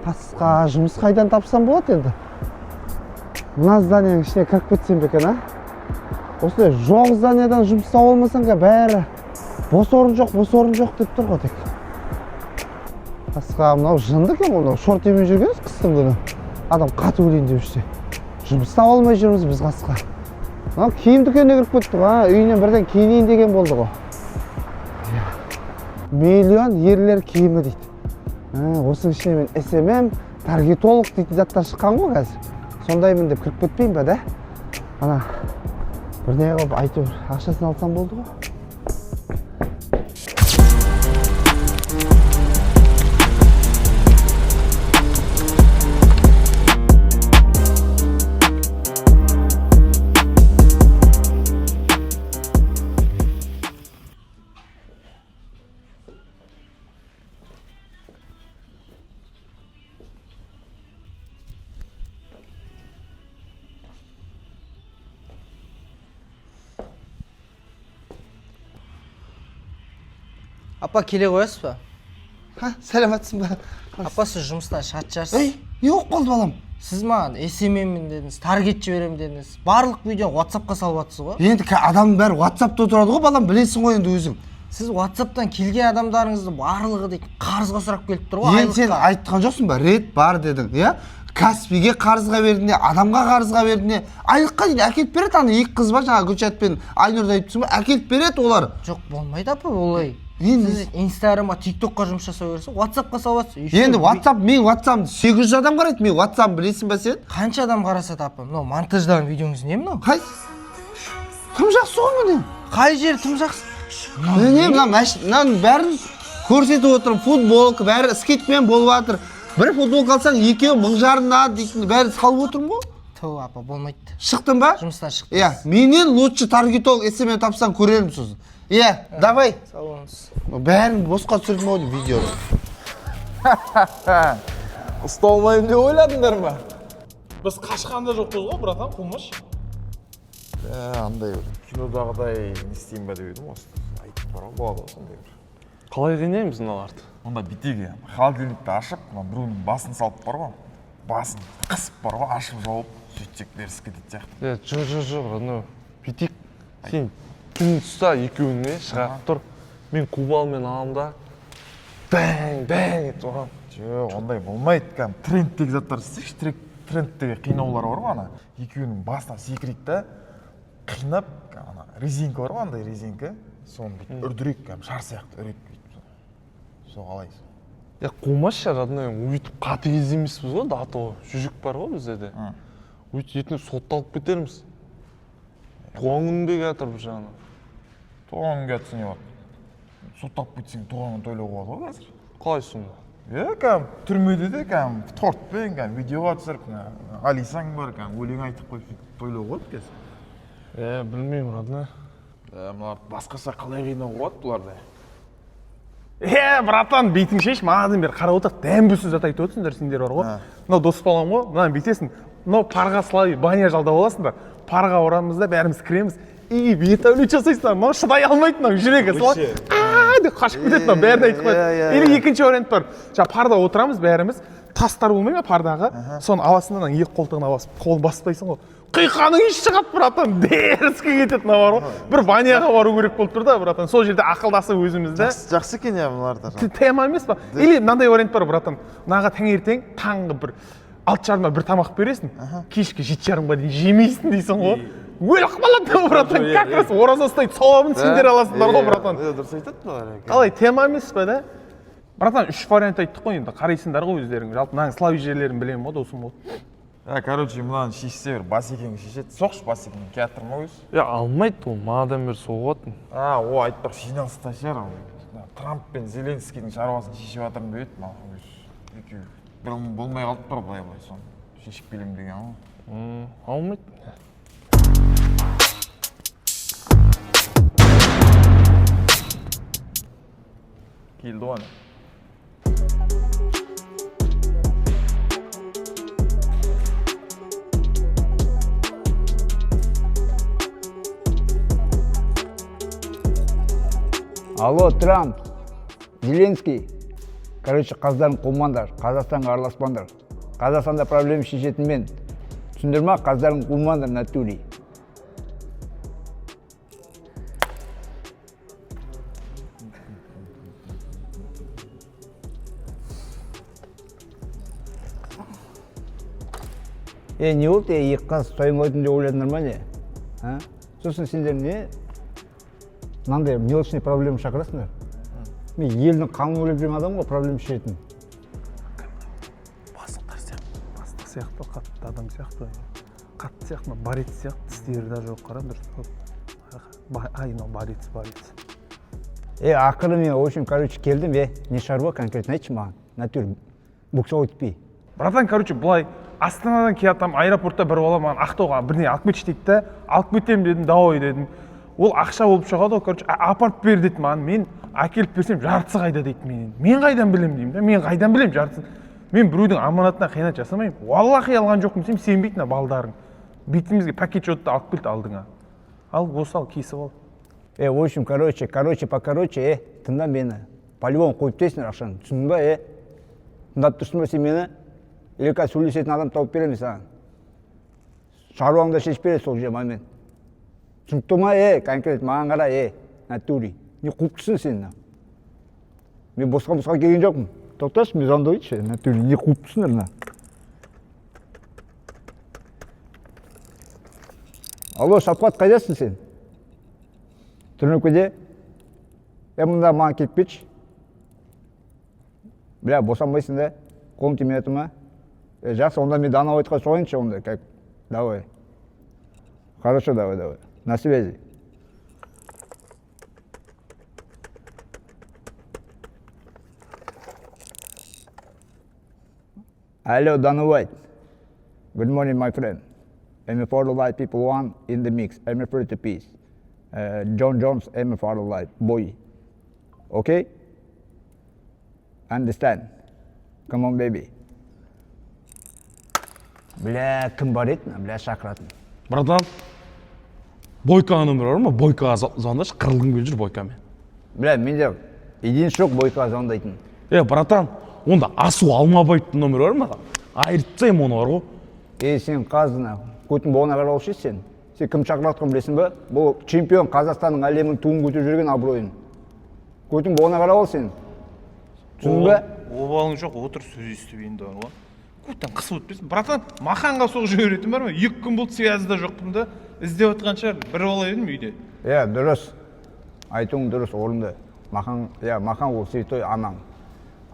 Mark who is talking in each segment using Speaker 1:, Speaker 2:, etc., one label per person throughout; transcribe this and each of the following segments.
Speaker 1: Қасқа жұмыс қайдан тапсам болады енді? Мына зданияның ішіне кіріп кетсем бе екен, осылай жоқ зданиядан жұмыс тауып алмасаң бәрі бос орын жоқ деп тұр ғой тек. Қасқа мынау жынды екен ғой, мынау шортимен жүргенбіз қыстың күні. Адам қатып өлейін деп жүрсе. Жұмыс таба алмай жүрміз біз қасқа. Мынау киім дүкеніне кіріп кеттік, үйінен бірден киінейін деген болды ғой. Миллион ерлер киімі дейді. Осының ішіне мен SMM, таргетолог дейтін заттар шыққан ғой қазір. Сондаймын деп кіріп кетпейін бе, да? Ана, бірне қылып айтып ақшасын алсам болды ғой.
Speaker 2: Апа, келе қоясыз ба?
Speaker 1: Сәлематсың ба?
Speaker 2: Апа, сіз жұмыстан шат жарсыз.
Speaker 1: Не болып қалды балам?
Speaker 2: Сіз маған SMM-мін дедіңіз, таргет жіберем дедіңіз. Барлық видео WhatsApp-қа салып жатсыз ғой?
Speaker 1: Енді адамның бәрі WhatsApp-та отырады ғой, балам, білесің ғой енді өзің.
Speaker 2: Сіз WhatsApp-тан келген адамдарыңызды барлығы дейді қарызға сұрап келіп тұр ғой.
Speaker 1: Енді сен айтқан жоқсың ба? Рет бар дедің, иә? Каспиге қарызға бердіңе, адамға қарызға бердіңе, айлыққа дейін әкеліп береді, ана екі қыз ба, жаңа Гүлшат пен Айнұрды айтыпсың ба, әкеліп береді олар.
Speaker 2: Жоқ, болмайды апа, олай. Сіз Инстаграмға, ТикТокқа жұмыс жасай берсің, WhatsApp-қа салып жатсыз.
Speaker 1: Енді мен WhatsApp-ымды 800 адам қарайды, мен WhatsApp-ын білесің ба сен?
Speaker 2: Қанша адам қарасады апа? Мынау монтаждаған видеоңыз не мынау?
Speaker 1: Қай? Тым жақсы ғой міне.
Speaker 2: Қай жері тым жақсы?
Speaker 1: Не мынаның бәрін көрсетіп отырмын, футболка, бәрі скетчпен болып жатыр. Бір футболка алсаң, екеуі 1000 дейтін бәрі салып отырмын ғой.
Speaker 2: Тау апа, болмайды.
Speaker 1: Шықтың ба?
Speaker 2: Жұмыстан шықтым.
Speaker 1: Иә, менен лучше таргетолог SMM тапсаң көрерім сосын. Иә, давай.
Speaker 2: Сау болыңыз.
Speaker 1: Бәрін босқа түсірдім ау видеоны.
Speaker 3: Ұсталмайым деп ойладыңдар ма? Біз қашқанда жоқпыз ғой, братан, қылмаш.
Speaker 4: Андай бір кинодағыдай не істейін ба деп едім, осы айтып бар ғой, болады осындай бір.
Speaker 3: Қалай қинаймыз мыналарды?
Speaker 4: Онда битеге холодильникті ашып, біреудің басын салып бар ғой, басын қысып бар ғой, ашып жауып, сөйтсек берісіп кететін сияқты.
Speaker 3: Жоқ, анау бүйтейік. Сен түн тұста екеуіне шығарып тұр. Мен кубалмен аламын да бәң етіп оған.
Speaker 4: Жоқ, ондай болмайды. Трендтегі заттар істейікші, трендтегі қинаулар бар ғой, ана екеуінің басына секірейік та қинап, резинка бар ғой, андай резинка, соны бүйтіп үрдірек, шар сияқты үрек бүйтіп. Сол қалайсың?
Speaker 3: Қумашы, родной, өйтіп қатыгез емеспіз ғой, даты жүжік бар ғой бізде де. Өйтіп етіне сотталып кетерміз. Туған күнде кетір бір жағынан.
Speaker 4: Туған күнге әтсін не болады? Сотталып кетсең туған күн тойлауға болады ғой қазір.
Speaker 3: Қалай сонда?
Speaker 4: Түрмеде де тортпен, видеоға түсіріп, Алисаң бар, өлең айтып қойып тойлауға болады қазір.
Speaker 3: Білмеймін, родной.
Speaker 4: Мыналар басқаша қалай қинауға болады бұларды?
Speaker 3: Братан, бейтің шеш, мағадың бері қарап отырып, дәмбісіз зат айтып отырсыңдар сендер бар ғой. Мынау дос балам ғой, мынаны бейтесің. Мынау парға слай, баня жалдап аласыңдар. Парға орамыз да, бәріміз кіреміз. Бет әулет жасайсыңдар, мынау шыдай алмайды, мынау жүрегі слай. Деп қашып кетеді, мынау бәрін айтып қойды. Или екінші вариант бар. Парда отырамыз бәріміз, тастар болмай ма пардағы? Соны аласыңдар, екі қолтығына басып, қолын баспайсың ғой. Қиқаның еш шығады, братан, деріске кетеді бар ғой. Бір баняға бару керек болып тұр да, братан. Сол жерде ақылдасып өзімізді.
Speaker 4: Жақсы екен я бұларда.
Speaker 3: Тема емес па? Или мынандай вариант бар, братан. Мынаға таңертең таңғы бір 6:30-да бір тамақ бересің, кешкі 7:30-ға дейін жемейсің дейсің ғой. Өліп қалады, братан. Как раз ораза ұстайды, сауабын сендер аласыңдар ғой, братан.
Speaker 4: Дұрыс айтады бұлар.
Speaker 3: Қалай, тема емес па да? Братан, 3 вариант айттық қой, енді қарайсыңдар ғой өздерің. Жалпы мынаның слави жерлерін білемін ғой, досым болды.
Speaker 4: Короче, мынаны шешсе бір басекеңі шешеді. Соқшы басекеңі келатыр ма өз?
Speaker 3: Алмайды ол, манадан бері соғатын.
Speaker 4: О, айтпақ жиналыста шығар. Трамп пен Зеленскийдің шаруасын шешіп жатырмын деп еді, екеуі. Болмай қалды бар былай-былай, соны шешіп келем деген ғой.
Speaker 3: Алмайды.
Speaker 4: Келді ғой.
Speaker 5: Алло, Трамп, Зеленский, Короче, қаздарын қумаңдар, Қазақстанға араласпаңдар. Қазақстанда проблема шешетін мен. Түсіндір ма? Қаздарын қумаңдар, натури. Не болды? Екі қыз тоймайтын деп ойладыңдар ма не? Сосын сендер не? Мынандай мелочный проблема шақырасыңдар. Мен елдің қамын ойлап жүрген адам ғой, проблема шешетін.
Speaker 3: Бастық сияқты, қатты адам сияқты. Қатты сияқты, борец сияқты, тістері де жоқ, қара дұрыс. Айно, борец.
Speaker 5: Ақыры мен, в общем, келдім, не шаруа конкретно айтшы маған. Натур, буксовой тпей.
Speaker 3: Братан, былай, Астанадан келатам, аэропортта бір бала маған Ақтауға бірне алып кетші дейді да, алып кетем дедім, давай дедім. Ол ақша болып шығады ғой, апарып бер деді маған, мен әкеліп берсем жартысы қайда дейді менен. Мен қайдан білем деймін да, мен қайдан білем жартысын. Мен біреудің аманатына қиянат жасамаймын. Валлахи алған жоқпын десем, сенбейтін балдарың. Бетімізге пакет жотты алып келді алдыңа. Ал, осы ал, кесіп ал.
Speaker 5: В общем, покороче, тыңда мені. По-любому қойып тесіңдер ақшаны, түсіндің ба, Тыңдап тұрсың ба сен мені? Или қазір сөйлесетін адам тауып беремін саған. Шаруаңды шешіп береді сол же момент. Түсінікті ма, конкрет, маған қара, натури. Не қуып тұрсың сен? Мен босқа келген жоқпын. Тоқташы, мен заңды ойыншы, натури, не қуып тұрсыңдар? Алло, Шапқат, қайдасың сен? Түрнекеде? Мұнда маған келіп кетші. Бля, босанбайсың да? Қолым тимей жатыр ма? Жақсы, онда мен Дана айтқа соғайыншы онда, как? Давай. Хорошо, давай. На связи. Hello, Dana White. Good morning, my friend. I'm for the light people one in the mix. I'm for the peace. John Jones, I'm for the light boy. Okay? Understand? Come on, baby. Бля, кім бар еді? Бля, шақыратын.
Speaker 6: Братан, Бойкаға нөмір бар ма? Бойкаға звондашы, қырылғым келіп жүр Бойкамен.
Speaker 5: Бля, менде единші жоқ Бойкаға звондайтын.
Speaker 6: Братан, онда Асу Алмабайдың нөмірі бар ма? Айыртсайым оны бар ғой.
Speaker 5: Сен қазына, көтін болғана қараушы сен. Сен кім шақыратқан білесің бе? Бұл чемпион Қазақстанның әлемнің туын көтеріп жүрген абыройын. Көтін болғана қарау сен. Түсіндің бе?
Speaker 4: Обалың жоқ, отыр сөз естіп енді бар ғой. Көттен қысып өтпесін. Братан, Маханға соқ жіберетін бар ма? 2 күн болды связьда жоқпын да. Іздеп отқан шығар, бір бала едім үйде.
Speaker 5: Дұрыс. Айтуың дұрыс, орынды. Махан ол святой анаң.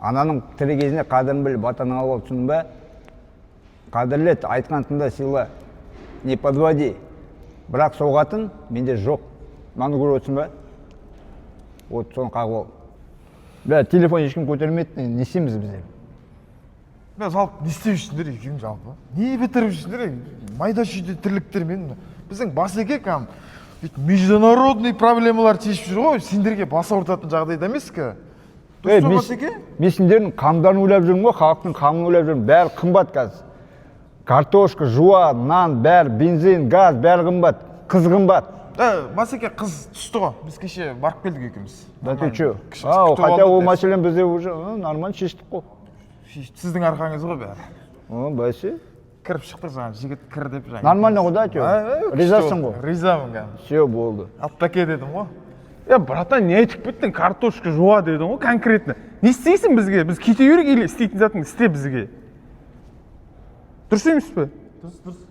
Speaker 5: Ананың тірі кезінде қадірін біліп, батаның алып, түсіндің бе? Қадірлет, айтқан тыңда сыйла. Не подводи. Бірақ соғатын менде жоқ. Маны көріп өтсін бе? Вот соны қағып ал. Бля, телефон ешкім көтермейді, не істейміз біздер?
Speaker 4: Мен жалпы не істеп жүрсіңдер екеуің жалпы? Не бітіріп жүрсіңдер? Майда шүйде тірліктермен. Біздің басеке кәм международный проблемалар шешіп жүр ғой. Сендерге бас ауыртатын жағдайда емес ке?
Speaker 5: Мен сендердің қамдарын ойлап жүрмін ғой, халықтың қамын ойлап жүрмін. Бәрі қымбат қазір. Картошка, жуа, нан, бәрі, бензин, газ, бәрі қымбат. Қыз қымбат.
Speaker 4: Масеке қыз түсті ғой. Біз кеше барып келдік екеуміз.
Speaker 5: Да ты чё? Хотя ол мәселен бізде уже нормально шештік қой.
Speaker 4: Сіздің арқаңыз ғой бәрі.
Speaker 5: Бәсе?
Speaker 4: Кіріп шықтық жаңа, жігіт кір деп жаңа.
Speaker 5: Нормально ғой да, чё? Ризасың ғой?
Speaker 4: Ризамын кәм.
Speaker 5: Все болды.
Speaker 4: Аттаке дедім ғой.
Speaker 3: Братан, не айтып кеттің, картошка жуа дедің ғой, конкретно. Не істейсің бізге? Біз кете берек или істейтін затың істе бізге. Дұрыс емес пе?
Speaker 4: Дұрыс.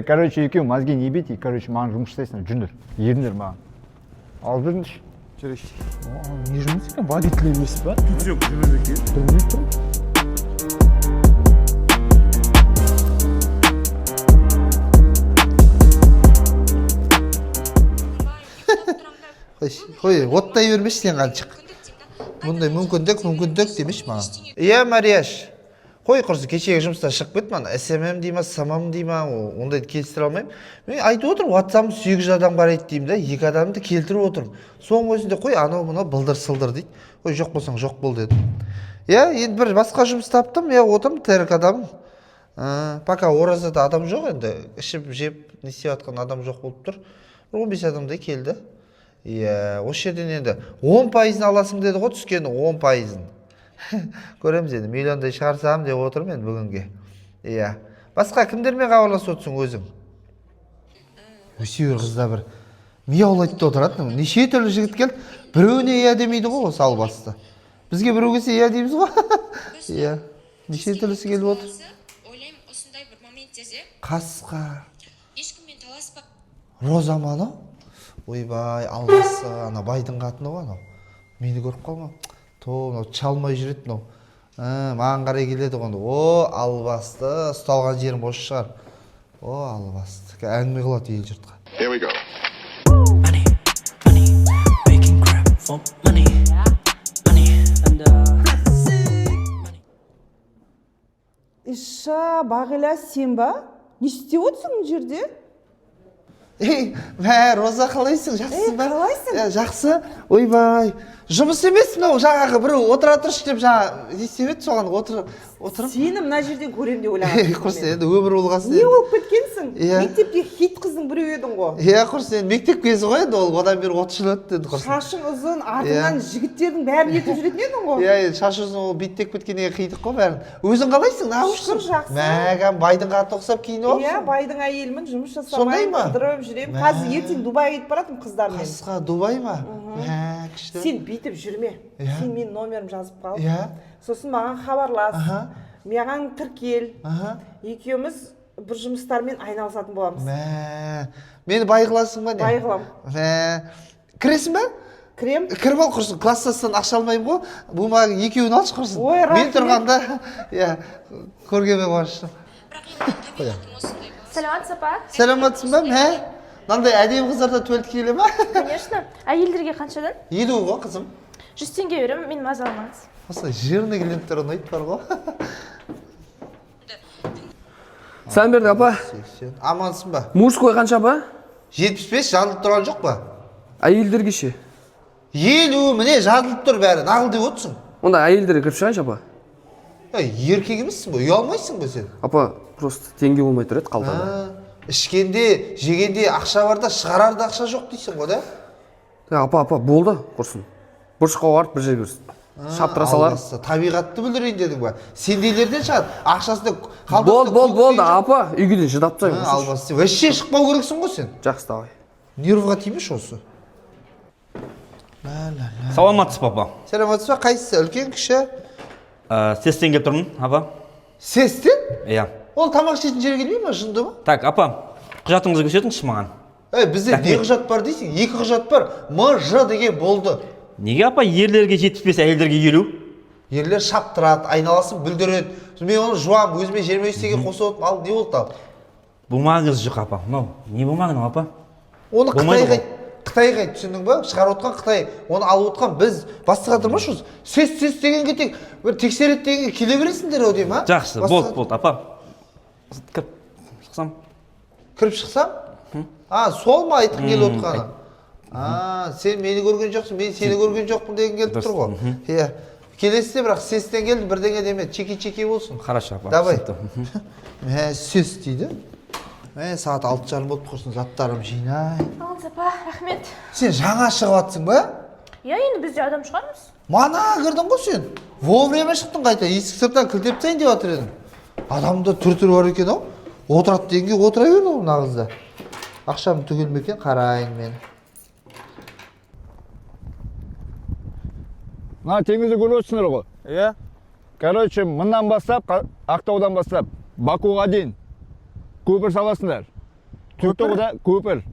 Speaker 5: Короче, екеуің мозги не бейт, маған жұмыс жасайсыңдар, жүндір, еріндер маған. Алып жүріңдерші.
Speaker 4: Жүрейші.
Speaker 3: Не жұмыс екен, водитель емес па?
Speaker 4: Жоқ, жүрмеді екен.
Speaker 3: Білмей тұрмын.
Speaker 7: Қой, оттай бермеші сен қаншық. Мұндай мүмкіндік демеш маған. Марияш. Қой құрсы, кешегі жұмыстан шығып кет мана. СММ дейма, самам дейма, ондайды келістіре алмаймын. Мен айтып отырмын, WhatsApp 800 адам бар еді деймін да, 2 адамды келтіріп отырмын. Соң өзінде қой, анау мынау былдыр-сылдыр дейді. Қой, жоқ болсаң жоқ бол деді. Енді бір басқа жұмыс таптым, отырмын, тәрік адамым. Пока оразада адам жоқ енді, ішіп, жеп, не істеп жатқан адам жоқ болып тұр. 15 адамдай келді. Осы жерден енді 10%-ын аласың деді ғой, түскені 10%-ын. Көреміз енді миллиондай шығарсам деп отырмын енді бүгінге. Иә. Басқа кімдермен хабарласып отырсың өзің? Өсеуір қызда бір мияулайды да отырады. Неше түрлі жігіт келді, біреуіне иә демейді ғой осы албасты. Бізге біреу келсе иә дейміз ғой. Иә. Неше түрлісі келіп отыр.
Speaker 8: Ойлаймын, осындай бір моменттерде
Speaker 7: Қасқа.
Speaker 8: ешкіммен таласпақ.
Speaker 7: Роза ма анау? Ойбай, албасы, ана байдың қатыны ғой анау. Мені көріп қалма. Мынау чалмай жүреді мынау. Маған қарай келеді ғой. О, албасты, ұсталған жерім бос шығар. О, албасты. Әңгіме қылады ел жұртқа.
Speaker 9: Here we go.
Speaker 10: Money, money, making crap for money, money, and
Speaker 11: Иша, Бағила, сен ба? Не істеп отырсың мына жерде?
Speaker 7: Роза қалайсың? Жақсысың ба?
Speaker 11: Қалайсың?
Speaker 7: Жақсы. Ойбай. Жұмыс емес мынау жаңағы біреу отыра тұршы деп жаңа не істеп соған отырып.
Speaker 11: Сені мына жерден көрем деп ойлағанмын.
Speaker 7: Құрсын енді өмір болғасын.
Speaker 11: Не болып кеткенсің?
Speaker 7: Иә.
Speaker 11: Мектепте хит қыздың біреу едің ғой.
Speaker 7: Иә, құрсын енді мектеп кезі ғой енді ол одан бері 30 жыл өтті енді құрсын.
Speaker 11: Шашың ұзын, артыңнан жігіттердің бәрін ертіп жүретін едің ғой.
Speaker 7: Иә, шашы ұзын ол биттеп кеткеннен қидық қой бәрін. Өзің қалайсың?
Speaker 11: Шүкір, жақсы.
Speaker 7: Мәгәм байдың қатты ұқсап киініп алыпсың.
Speaker 11: Иә, байдың әйелімін, жұмыс
Speaker 7: Сондай
Speaker 11: жасамаймын,
Speaker 7: ма?
Speaker 11: қыдырып жүремін. Қазір ертең Дубайға кетіп баратырмын қыздармен.
Speaker 7: Қасқа Дубай ма? Күшті.
Speaker 11: Сен бүйтіп жүрме. Сен менің номерімді жазып қал.
Speaker 7: Иә.
Speaker 11: Сосын маған хабарлас. Маған тіркел. Екеуміз бір жұмыстармен айналысатын боламыз.
Speaker 7: Мені бай қыласың ба не?
Speaker 11: Бай қылам.
Speaker 7: Кіресің ба?
Speaker 11: Кірем.
Speaker 7: Кіріп ал құрсын, класстастан ақша алмаймын ғой. Бумагың екеуін алшы құрсын.
Speaker 11: Ой, рахмет.
Speaker 7: Мен тұрғанда, иә, көргеме қуаныштым.
Speaker 8: Саламатсыз апа?
Speaker 7: Сәлематсың ба? Мынандай әдемі қыздарда төлді келе ма?
Speaker 8: Конечно. Әйелдерге қаншадан?
Speaker 7: 50 ғой қызым.
Speaker 8: 100 теңге беремін, мен мазаламаңыз.
Speaker 7: Осылай жирный клиенттер ұнайды бар ғой.
Speaker 2: Сәлем бердік апа.
Speaker 7: 80. Амансың ба?
Speaker 2: Мужской қанша апа?
Speaker 7: 75 жазылып тұрған жоқ па?
Speaker 2: Әйелдерге ше?
Speaker 7: 50 міне жазылып тұр бәрі. Нағыл деп отырсың.
Speaker 2: Онда әйелдерге кіріп шығайыншы апа.
Speaker 7: Еркек емессің ба? Ұялмайсың ба сен?
Speaker 2: Апа, просто теңге болмай тұр еді қалтада.
Speaker 7: Ішкенде, жегенде ақша бар да, шығарарда ақша жоқ дейсің ғой да?
Speaker 2: Апа, болды, құрсын. Бұрышқа барып бір жерге кірсін. Шаптыра салар.
Speaker 7: Табиғатты білдірейін дедің ба? Сендейлерден шығады. Ақшасында қалдырса...
Speaker 2: Болды, апа. Үйге дейін шыдап тұрайын.
Speaker 7: Албасы. Вообще шықпау керексің ғой сен.
Speaker 2: Жақсы, давай.
Speaker 7: Нервға тимеш осы.
Speaker 12: Саламатсыз папа.
Speaker 7: Сәлематсыз ба? Қайсысы? Үлкен, кіші?
Speaker 12: Сестен келіп тұрмын, апа.
Speaker 7: Сестен?
Speaker 12: Иә.
Speaker 7: Ол тамақ ішетін жерге келмей ма? Жынды ма?
Speaker 12: Так, апа, құжатыңызды көрсетіңізші маған.
Speaker 7: Бізде не құжат бар дейсің? 2 құжат бар. МЖ деген болды.
Speaker 12: Неге апа ерлерге 75, әйелдерге 50?
Speaker 7: Ерлер шаптырады, айналасын бүлдіреді. Мен оны жуам, өзіме 23 теңге қосып отырмын. Ал не болды ал?
Speaker 12: Бумагаңыз жоқ апа. Мынау не бумагың апа?
Speaker 7: Оны Қытайға түсіндің ба? Шығарып отқан Қытай. Оны алып отқан біз бастыға тұрмашыз. Сес дегенге тек бір тексереді дегенге келе бересіңдер ау деймін, а?
Speaker 12: Жақсы, болды, апа.
Speaker 7: Кіріп шықсам? Сол ма айтқың келіп отқаны? Сен мені көрген жоқсың, мен сені көрген жоқпын деген келіп тұр ғой. Иә. Келесіде бірақ сестен келді, бірдеңе деме, чеки болсын.
Speaker 12: Хорошо, апа.
Speaker 7: Давай. Сес дейді. Сағат 6:30 болып құрсын, заттарым жинай.
Speaker 8: Алыңыз апа, рахмет.
Speaker 7: Сен жаңа шығып атсың ба?
Speaker 8: Иә, енді біз де адам шығармыз.
Speaker 7: Мана кірдің ғой сен. Вовремя шықтың қайта, есік сырттан кілтеп тастайын деп жатыр едім. Адамда түр бар екен ау. Отырады дегенге отыра берді ғой мына қызда. Ақшам түгел екен, қарайын мен.
Speaker 5: Мына теңізді көріп отырсыңдар ғой.
Speaker 3: Иә.
Speaker 5: Короче, мындан бастап, Ақтаудан бастап, Бакуға дейін көпір саласыңдар. Көпір? Көпір.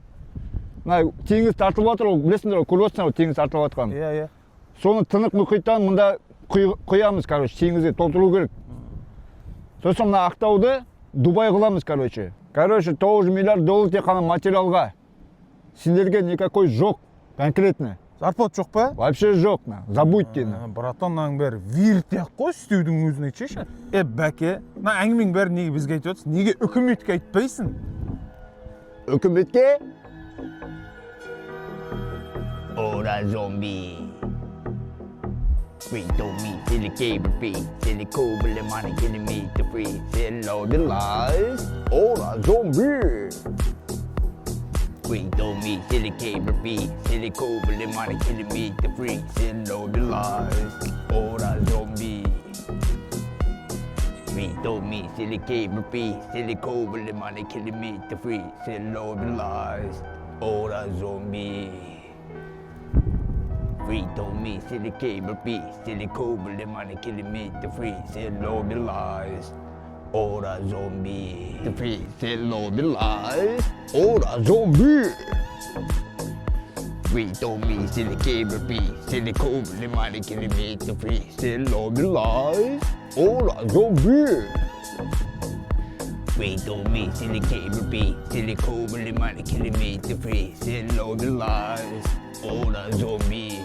Speaker 5: Мына теңіз тартылып отыр ғой, білесіңдер ғой, көріп отырсыңдар ғой, теңіз тартылып отқанын.
Speaker 3: Иә.
Speaker 5: Соны тынық мұхиттан мында құямыз, короче, теңізге толтыру керек. Сосын мына Ақтауды Дубай қыламыз, короче. Короче, $9 миллиард тек қана материалға. Сендерге никакой жоқ, конкретно.
Speaker 3: Зарплат жоқ па?
Speaker 5: Вообще жоқ, забудьте.
Speaker 3: Братан, мынаның бәрі виртек қой, істеудің өзін айтшайшы. Бәке, мына әңгіменің бәрі неге бізге айтып отырсың? Неге үкіметке айтпайсың?
Speaker 5: Үкіметке?
Speaker 10: Ora zombie. We don't meet silly cable fee, silly cool, the money killing me to free, sell all the lies. Ora zombie. We don't meet silly cable fee, silly cool, the money killing me to free, sell all the lies. Ora zombie. told me, silly cable free, silly cobble, the money killing me to free, silly Lord the lies, all a zombie. Free told me, silly cable free, silly cobble, the money killing me to free, silly Lord the lies, all a zombie. To free, silly Lord the lies, all a zombie. Free told me, silly cable free, silly cobble, the money killing me to free, silly Lord the lies, all a zombie. Free told me, silly cable free, silly cobble, the money killing me to free, silly Lord the lies, all a zombie.